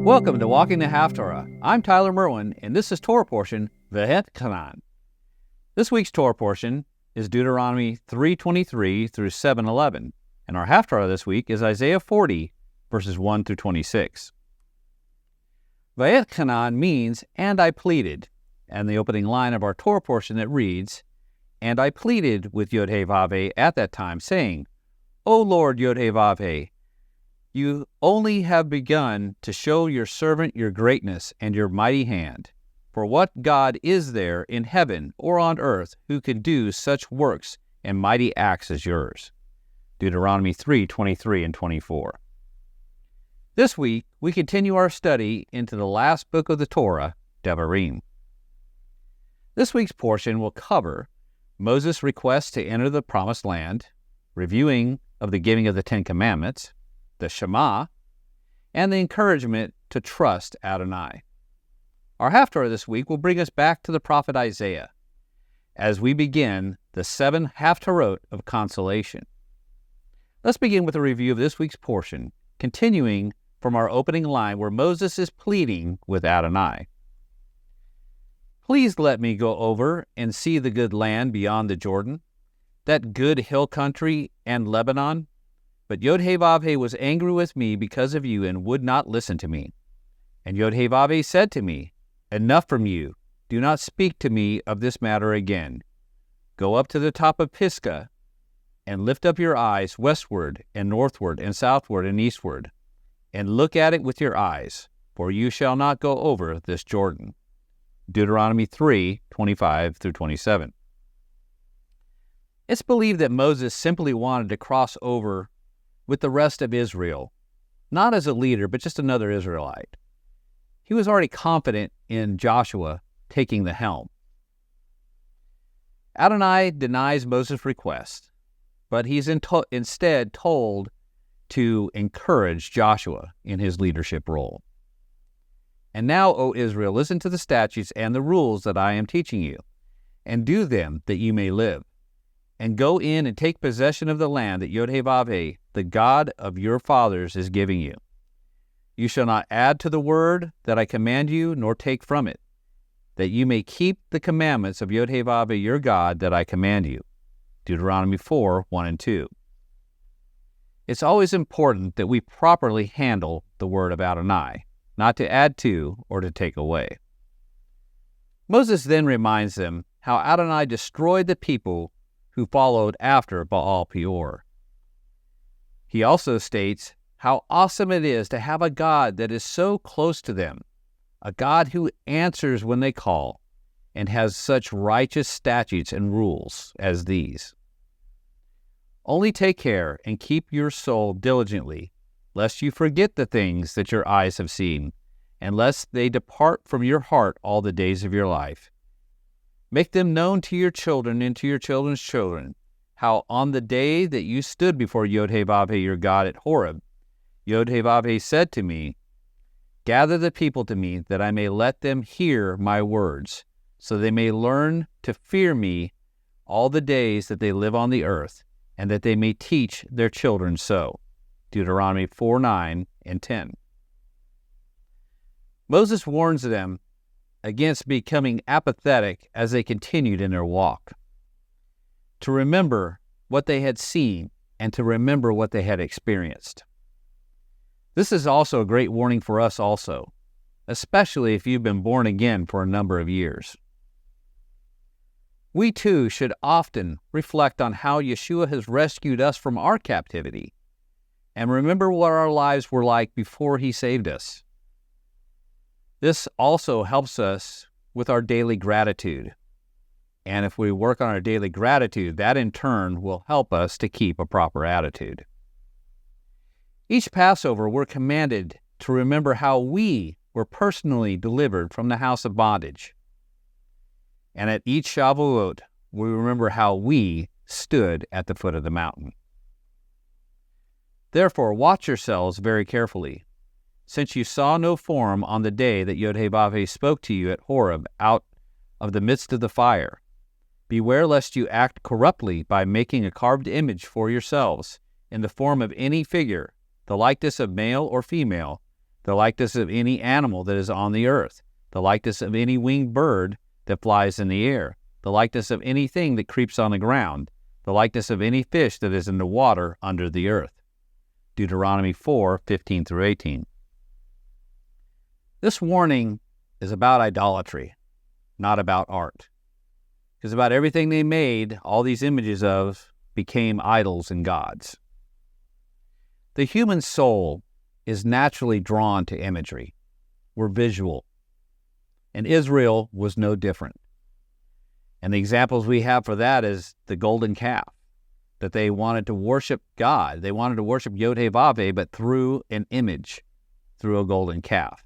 Welcome to Walking the Haftarah. I'm Tyler Merwin, and this is Torah portion, Vehet Kanan. This week's Torah portion is Deuteronomy 3:23 through 7:11, and our Haftarah this week is Isaiah 40, verses 1 through 26. Vehet Kanan means, and I pleaded, and the opening line of our Torah portion that reads, and I pleaded with Yod-Heh-Vav-Heh at that time, saying, O Lord Yod-Heh-Vav-Heh, you only have begun to show your servant your greatness and your mighty hand. For what God is there in heaven or on earth who can do such works and mighty acts as yours? Deuteronomy 3:23 and 24. This week, we continue our study into the last book of the Torah, Devarim. This week's portion will cover Moses' request to enter the Promised Land, reviewing of the giving of the Ten Commandments, the Shama, and the encouragement to trust Adonai. Our Haftarah this week will bring us back to the prophet Isaiah as we begin the 7 Haftarot of consolation. Let's begin with a review of this week's portion, continuing from our opening line where Moses is pleading with Adonai. Please let me go over and see the good land beyond the Jordan, that good hill country and Lebanon. But Yod-Heh-Vav-Heh was angry with me because of you and would not listen to me. And Yod-Heh-Vav-Heh said to me, Enough from you. Do not speak to me of this matter again. Go up to the top of Pisgah and lift up your eyes westward and northward and southward and eastward, and look at it with your eyes, for you shall not go over this Jordan. Deuteronomy 3:25 through 27. It's believed that Moses simply wanted to cross over with the rest of Israel, not as a leader, but just another Israelite. He was already confident in Joshua taking the helm. Adonai denies Moses' request, but he's instead told to encourage Joshua in his leadership role. And now, O Israel, listen to the statutes and the rules that I am teaching you, and do them that you may live. And go in and take possession of the land that Yod-Heh-Vav-Heh, the God of your fathers, is giving you. You shall not add to the word that I command you, nor take from it, that you may keep the commandments of Yod-Heh-Vav-Heh your God that I command you. Deuteronomy 4:1 and 2. It's always important that we properly handle the word of Adonai, not to add to or to take away. Moses then reminds them how Adonai destroyed the people who followed after Baal Peor. He also states how awesome it is to have a God that is so close to them, a God who answers when they call, and has such righteous statutes and rules as these. Only take care and keep your soul diligently, lest you forget the things that your eyes have seen, and lest they depart from your heart all the days of your life. Make them known to your children and to your children's children, how on the day that you stood before Yod-Heh-Vav-Heh your God at Horeb, Yod-Heh-Vav-Heh said to me, Gather the people to me, that I may let them hear my words, so they may learn to fear me all the days that they live on the earth, and that they may teach their children so. Deuteronomy 4:9 and 10. Moses warns them against becoming apathetic as they continued in their walk, to remember what they had seen and to remember what they had experienced. This is also a great warning for us also, especially if you've been born again for a number of years. We too should often reflect on how Yeshua has rescued us from our captivity and remember what our lives were like before he saved us. This also helps us with our daily gratitude. And if we work on our daily gratitude, that in turn will help us to keep a proper attitude. Each Passover, we're commanded to remember how we were personally delivered from the house of bondage. And at each Shavuot, we remember how we stood at the foot of the mountain. Therefore, watch yourselves very carefully, since you saw no form on the day that Yod-Heh-Vav-Heh spoke to you at Horeb out of the midst of the fire. Beware lest you act corruptly by making a carved image for yourselves in the form of any figure, the likeness of male or female, the likeness of any animal that is on the earth, the likeness of any winged bird that flies in the air, the likeness of anything that creeps on the ground, the likeness of any fish that is in the water under the earth. Deuteronomy 4:15 through 18. This warning is about idolatry, not about art. Because about everything they made, all these images of, became idols and gods. The human soul is naturally drawn to imagery. We're visual. And Israel was no different. And the examples we have for that is the golden calf, that they wanted to worship God. They wanted to worship Yod-Heh-Vav-Heh, but through an image, through a golden calf.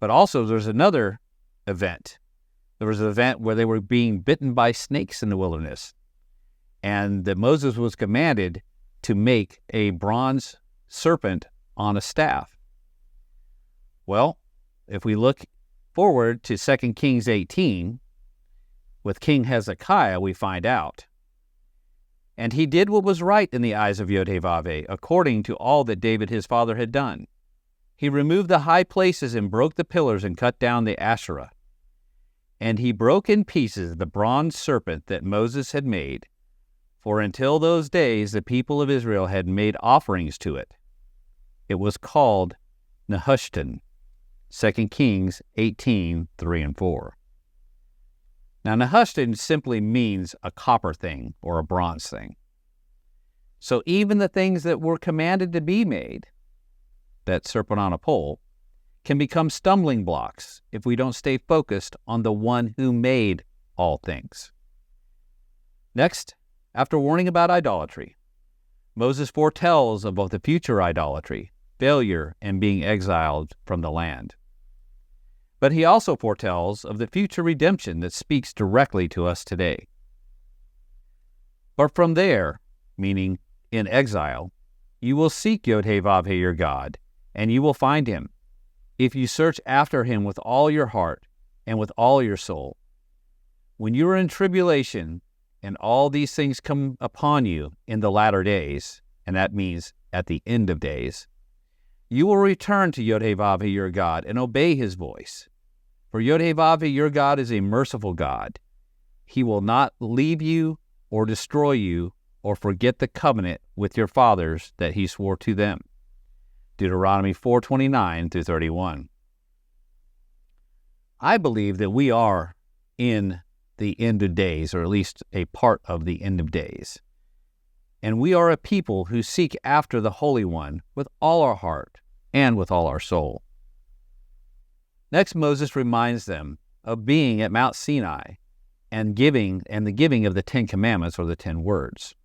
But also there's another event. There was an event where they were being bitten by snakes in the wilderness. And that Moses was commanded to make a bronze serpent on a staff. Well, if we look forward to 2 Kings 18, with King Hezekiah, we find out. And he did what was right in the eyes of Yod-Heh-Vav-Heh, according to all that David his father had done. He removed the high places and broke the pillars and cut down the Asherah. And he broke in pieces the bronze serpent that Moses had made, for until those days the people of Israel had made offerings to it. It was called Nehushtan, 2 Kings 18, 3 and 4. Now, Nehushtan simply means a copper thing or a bronze thing. So even the things that were commanded to be made, that serpent on a pole, can become stumbling blocks if we don't stay focused on the one who made all things. Next, after warning about idolatry, Moses foretells of both the future idolatry, failure, and being exiled from the land. But he also foretells of the future redemption that speaks directly to us today. But from there, meaning in exile, you will seek Yod-Heh-Vav-Heh your God, and you will find him, if you search after him with all your heart and with all your soul. When you are in tribulation, and all these things come upon you in the latter days, and that means at the end of days, you will return to Yod-Heh-Vav-Heh your God and obey his voice. For Yod-Heh-Vav-Heh your God is a merciful God. He will not leave you or destroy you or forget the covenant with your fathers that he swore to them. Deuteronomy 4:29 through 31. I believe that we are in the end of days, or at least a part of the end of days. And we are a people who seek after the Holy One with all our heart and with all our soul. Next, Moses reminds them of being at Mount Sinai and the giving of the 10 Commandments, or the 10 words.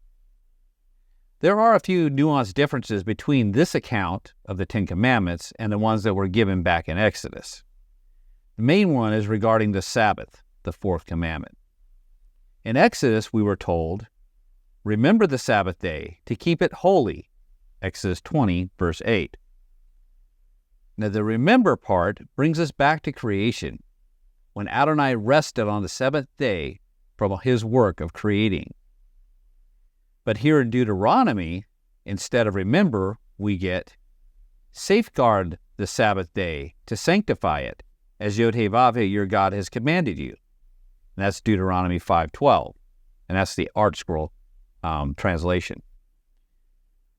There are a few nuanced differences between this account of the 10 Commandments and the ones that were given back in Exodus. The main one is regarding the Sabbath, the 4th commandment. In Exodus, we were told, remember the Sabbath day to keep it holy, Exodus 20, verse 8. Now, the remember part brings us back to creation, when Adonai rested on the 7th day from his work of creating. But here in Deuteronomy, instead of remember, we get safeguard the Sabbath day to sanctify it, as Yod-Heh-Vav-Heh your God has commanded you. And that's Deuteronomy 5:12, and that's the Art Scroll translation.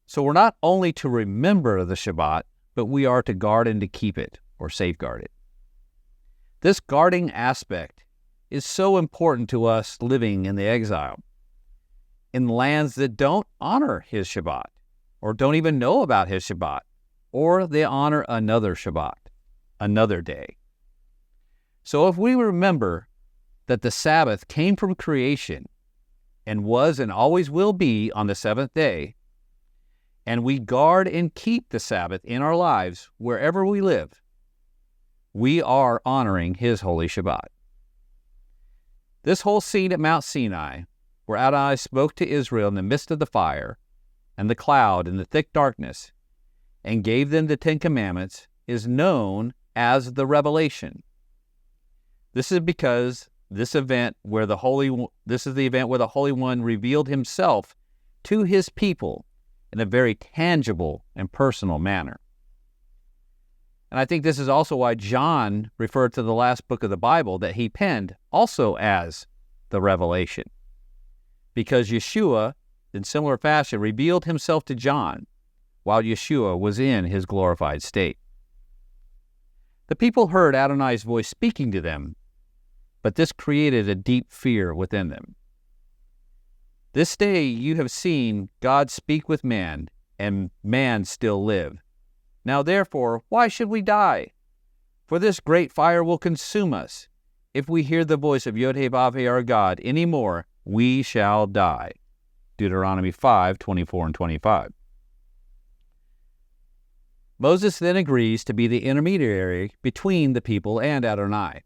So we're not only to remember the Shabbat, but we are to guard and to keep it, or safeguard it. This guarding aspect is so important to us living in the exile, in lands that don't honor his Shabbat, or don't even know about his Shabbat, or they honor another Shabbat, another day. So if we remember that the Sabbath came from creation and was and always will be on the 7th day, and we guard and keep the Sabbath in our lives wherever we live, we are honoring his holy Shabbat. This whole scene at Mount Sinai, where Adonai spoke to Israel in the midst of the fire and the cloud and the thick darkness, and gave them the 10 Commandments, is known as the Revelation. This is because this is the event where the Holy One revealed himself to his people in a very tangible and personal manner. And I think this is also why John referred to the last book of the Bible that he penned also as the Revelation. Because Yeshua, in similar fashion, revealed himself to John while Yeshua was in his glorified state. The people heard Adonai's voice speaking to them, but this created a deep fear within them. This day you have seen God speak with man, and man still live. Now therefore, why should we die? For this great fire will consume us. If we hear the voice of Yod-Heh-Vav-Heh our God any more, we shall die. Deuteronomy 5:24 and 25. Moses then agrees to be the intermediary between the people and Adonai,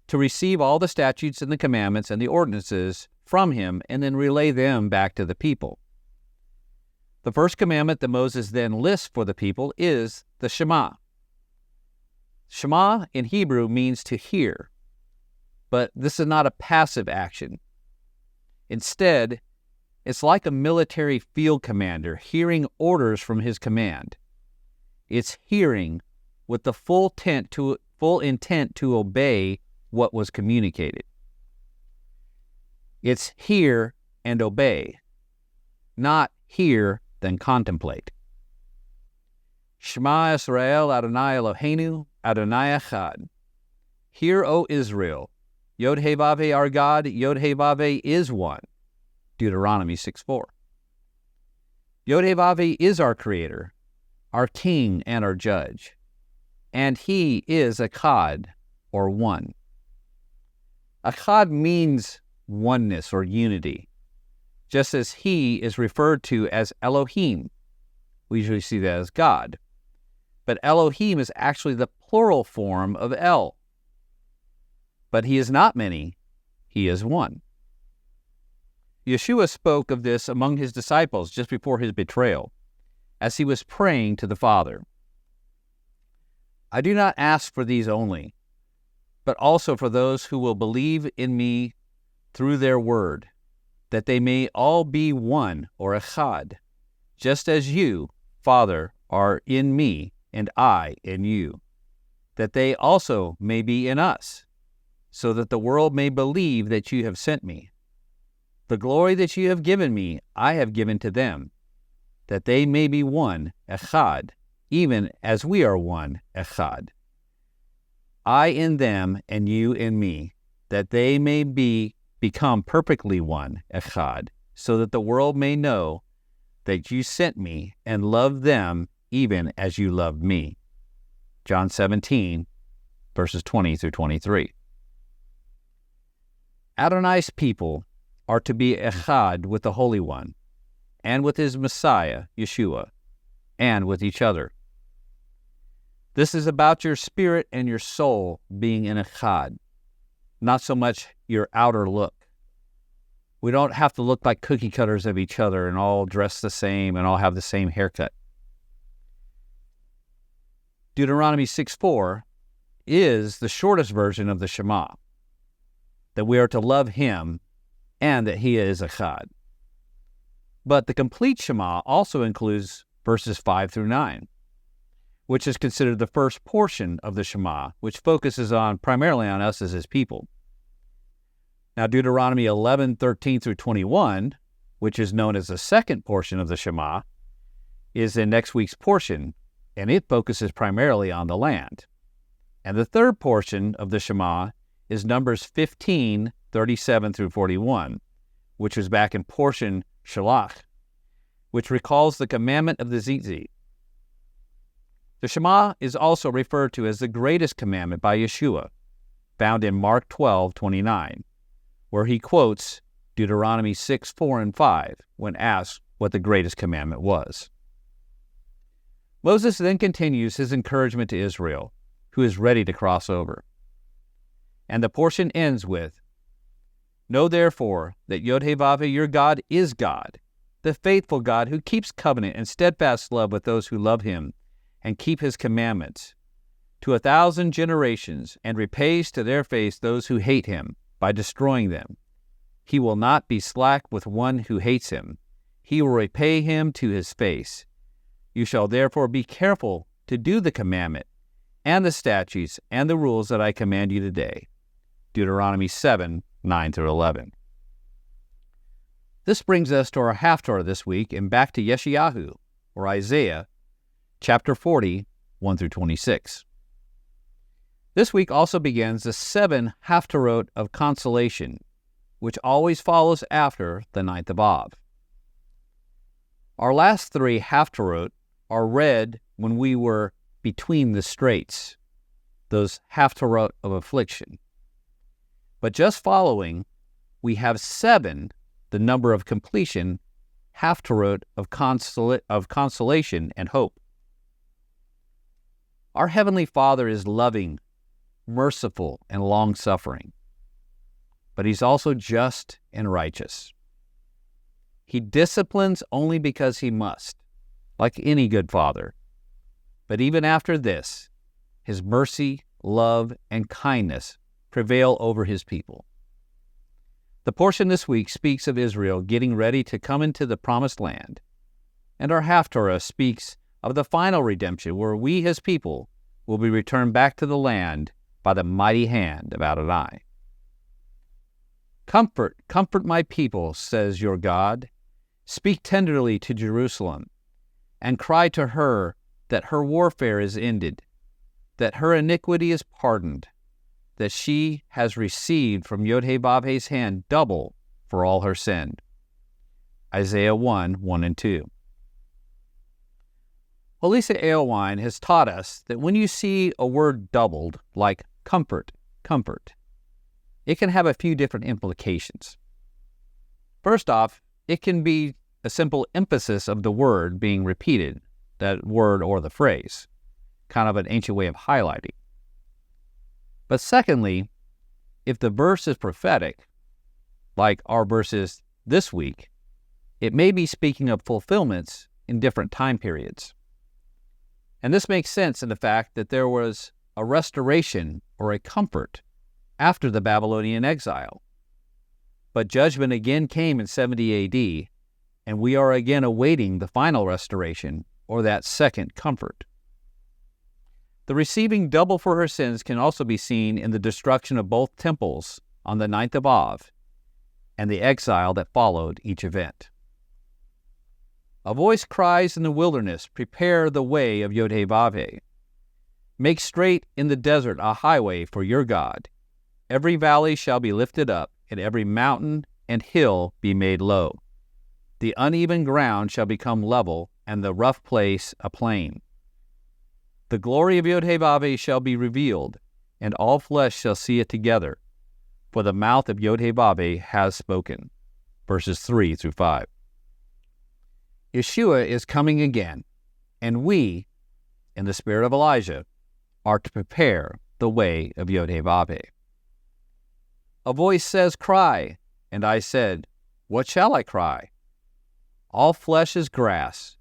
to receive all the statutes and the commandments and the ordinances from him and then relay them back to the people. The first commandment that Moses then lists for the people is the Shema. Shema in Hebrew means to hear, but this is not a passive action. Instead, it's like a military field commander hearing orders from his command. It's hearing with the full intent to obey what was communicated. It's hear and obey, not hear then contemplate. Shema Yisrael Adonai Eloheinu Adonai Echad. Hear, O Israel, Yod-Heh-Vav-Heh our God, Yod-Heh-Vav-Heh is one. Deuteronomy 6:4. Yod-Heh-Vav-Heh is our Creator, our King and our Judge, and He is Echad, or one. Echad means oneness or unity, just as He is referred to as Elohim. We usually see that as God, but Elohim is actually the plural form of El. But He is not many, He is one. Yeshua spoke of this among His disciples just before His betrayal, as He was praying to the Father. I do not ask for these only, but also for those who will believe in me through their word, that they may all be one, or echad, just as you, Father, are in me, and I in you, that they also may be in us, so that the world may believe that you have sent me. The glory that you have given me, I have given to them, that they may be one, echad, even as we are one, echad. I in them, and you in me, that they may become perfectly one, echad, so that the world may know that you sent me and loved them even as you loved me. John 17, verses 20 through 23. Adonai's people are to be echad with the Holy One, and with His Messiah, Yeshua, and with each other. This is about your spirit and your soul being in echad, not so much your outer look. We don't have to look like cookie cutters of each other and all dress the same and all have the same haircut. Deuteronomy 6:4 is the shortest version of the Shema, that we are to love Him and that He is echad. But the complete Shema also includes verses 5 through 9, which is considered the first portion of the Shema, which focuses primarily on us as His people. Now, Deuteronomy 11:13 through 21, which is known as the second portion of the Shema, is in next week's portion, and it focuses primarily on the land. And the third portion of the Shema is Numbers 15:37 through 41, which was back in portion Shalach, which recalls the commandment of the tzitzit. The Shema is also referred to as the greatest commandment by Yeshua, found in Mark 12:29, where He quotes Deuteronomy 6:4 and 5 when asked what the greatest commandment was. Moses then continues his encouragement to Israel, who is ready to cross over. And the portion ends with, Know therefore that Yod-Heh-Vav-Heh your God is God, the faithful God who keeps covenant and steadfast love with those who love Him and keep His commandments, to 1,000 generations, and repays to their face those who hate Him by destroying them. He will not be slack with one who hates Him. He will repay him to his face. You shall therefore be careful to do the commandment and the statutes and the rules that I command you today. Deuteronomy 7, 9 through 11. This brings us to our Haftarah this week and back to Yeshayahu, or Isaiah, chapter 40, 1 through 26. This week also begins the 7 Haftarot of consolation, which always follows after the 9th of Av. Our last 3 Haftarot are read when we were between the straits, those Haftarot of affliction. But just following, we have 7, the number of completion, Haftarot of consolation and hope. Our Heavenly Father is loving, merciful, and long-suffering, but He's also just and righteous. He disciplines only because He must, like any good father. But even after this, His mercy, love, and kindness prevail over His people. The portion this week speaks of Israel getting ready to come into the promised land, and our Haftarah speaks of the final redemption where we, His people, will be returned back to the land by the mighty hand of Adonai. Comfort my people, says your God. Speak tenderly to Jerusalem, and cry to her that her warfare is ended, that her iniquity is pardoned, that she has received from Yod-Heh-Vav-Heh's hand double for all her sin. Isaiah 1, 1 and 2. Elisa Aylwine has taught us that when you see a word doubled, like comfort, it can have a few different implications. First off, it can be a simple emphasis of the word being repeated, that word or the phrase, kind of an ancient way of highlighting. But secondly, if the verse is prophetic, like our verse is this week, it may be speaking of fulfillments in different time periods. And this makes sense in the fact that there was a restoration or a comfort after the Babylonian exile. But judgment again came in 70 A.D., and we are again awaiting the final restoration, or that second comfort. The receiving double for her sins can also be seen in the destruction of both temples on the 9th of Av, and the exile that followed each event. A voice cries in the wilderness, prepare the way of Yod-Heh-Vav-Heh. Make straight in the desert a highway for your God. Every valley shall be lifted up, and every mountain and hill be made low. The uneven ground shall become level, and the rough place a plain. The glory of Yod-Heh-Vav-Heh shall be revealed, and all flesh shall see it together, for the mouth of Yod-Heh-Vav-Heh has spoken. Verses 3 through 5. Yeshua is coming again, and we, in the spirit of Elijah, are to prepare the way of Yod-Heh-Vav-Heh. A voice says, cry, and I said, what shall I cry? All flesh is grass,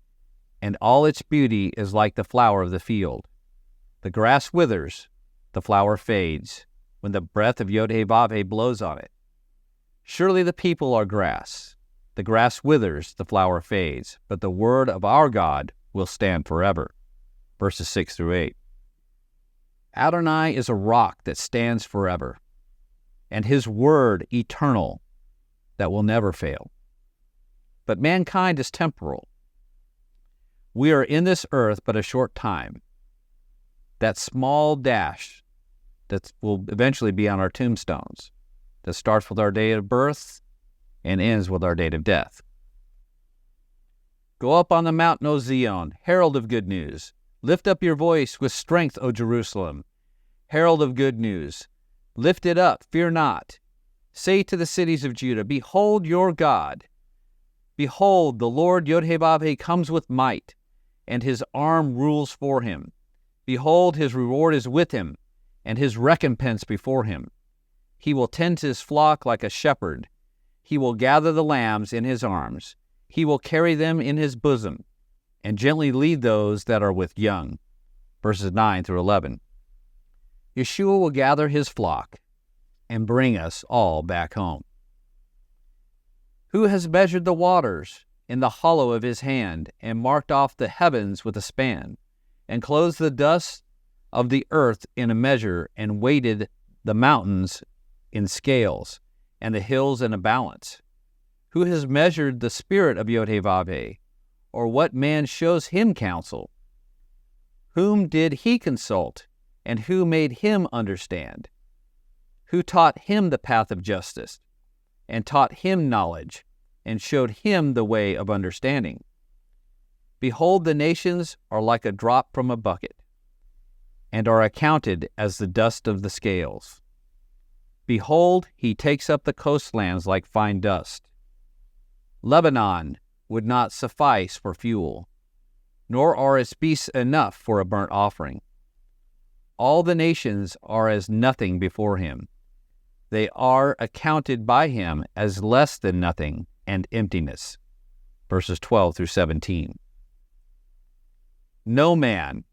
and all its beauty is like the flower of the field. The grass withers, the flower fades, when the breath of Yod-Heh-Vav-Heh blows on it. Surely the people are grass. The grass withers, the flower fades, but the word of our God will stand forever. Verses 6 through 8. Adonai is a rock that stands forever, and His word eternal, that will never fail. But mankind is temporal. We are in this earth but a short time. That small dash that will eventually be on our tombstones, that starts with our date of birth and ends with our date of death. Go up on the mountain, O Zion, herald of good news. Lift up your voice with strength, O Jerusalem, herald of good news. Lift it up, fear not. Say to the cities of Judah, behold your God. Behold, the Lord Yod-Heh-Vav-Heh comes with might, and His arm rules for Him. Behold, His reward is with Him, and His recompense before Him. He will tend His flock like a shepherd. He will gather the lambs in His arms. He will carry them in His bosom, and gently lead those that are with young. Verses 9 through 11. Yeshua will gather His flock and bring us all back home. Who has measured the waters in the hollow of His hand, and marked off the heavens with a span, and clothes the dust of the earth in a measure, and weighted the mountains in scales, and the hills in a balance? Who has measured the spirit of Yod-Heh-Vav-Heh? Or what man shows him counsel? Whom did he consult, and who made him understand? Who taught him the path of justice, and taught him knowledge, and showed him the way of understanding? Behold, the nations are like a drop from a bucket, and are accounted as the dust of the scales. Behold, he takes up the coastlands like fine dust. Lebanon would not suffice for fuel, nor are its beasts enough for a burnt offering. All the nations are as nothing before him. They are accounted by him as less than nothing and emptiness. Verses 12 through 17. No man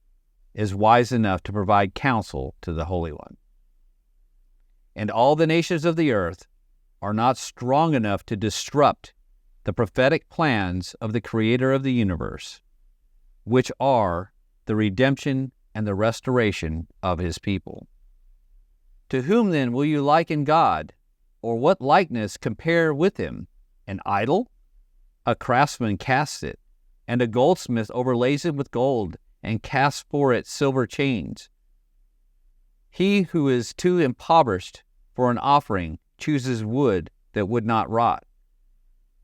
is wise enough to provide counsel to the Holy One. And all the nations of the earth are not strong enough to disrupt the prophetic plans of the Creator of the universe, which are the redemption and the restoration of his people. To whom then will you liken God, or what likeness compare with him? An idol? A craftsman casts it, and a goldsmith overlays it with gold, and casts for it silver chains. He who is too impoverished for an offering chooses wood that would not rot.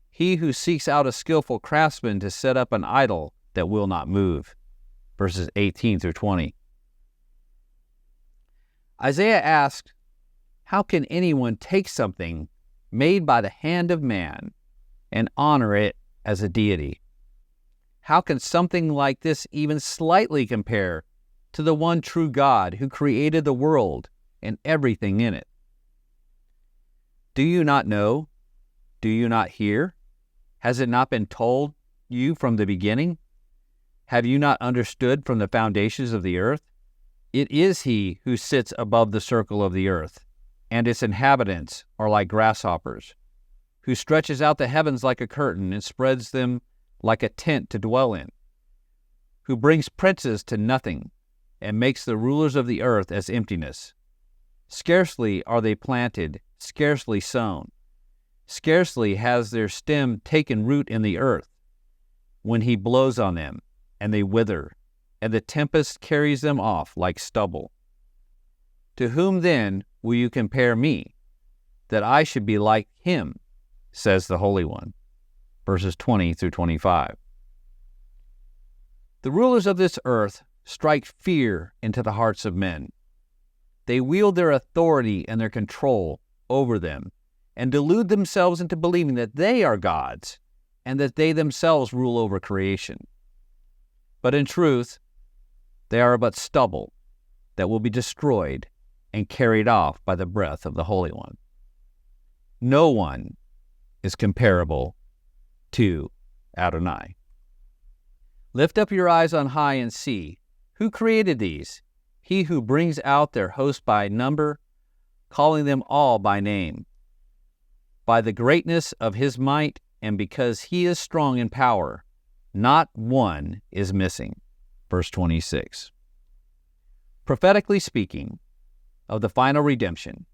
He who seeks out a skillful craftsman to set up an idol that will not move. Verses 18 through 20. Isaiah asked, how can anyone take something made by the hand of man and honor it as a deity? How can something like this even slightly compare to the one true God who created the world and everything in it? Do you not know? Do you not hear? Has it not been told you from the beginning? Have you not understood from the foundations of the earth? It is he who sits above the circle of the earth, and its inhabitants are like grasshoppers, who stretches out the heavens like a curtain and spreads them like a tent to dwell in, who brings princes to nothing and makes the rulers of the earth as emptiness. Scarcely are they planted, scarcely sown. Scarcely has their stem taken root in the earth, when he blows on them, and they wither, and the tempest carries them off like stubble. To whom then will you compare me, that I should be like him, says the Holy One? Verses 20 through 25. The rulers of this earth strike fear into the hearts of men. They wield their authority and their control over them, and delude themselves into believing that they are gods, and that they themselves rule over creation. But in truth, they are but stubble that will be destroyed and carried off by the breath of the Holy One. No one is comparable to Adonai. Lift up your eyes on high and see, who created these? He who brings out their host by number, calling them all by name. By the greatness of his might, and because he is strong in power, not one is missing. Verse 26. Prophetically speaking of the final redemption,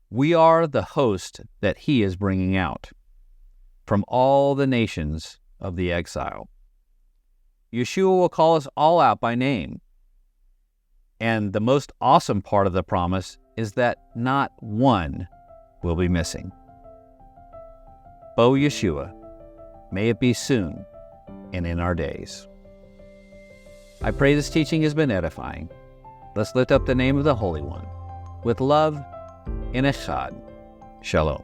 we are the host that he is bringing out from all the nations of the exile. Yeshua will call us all out by name. And the most awesome part of the promise is that not one will be missing. Bo Yeshua, may it be soon and in our days. I pray this teaching has been edifying. Let's lift up the name of the Holy One with love and echad. Shalom.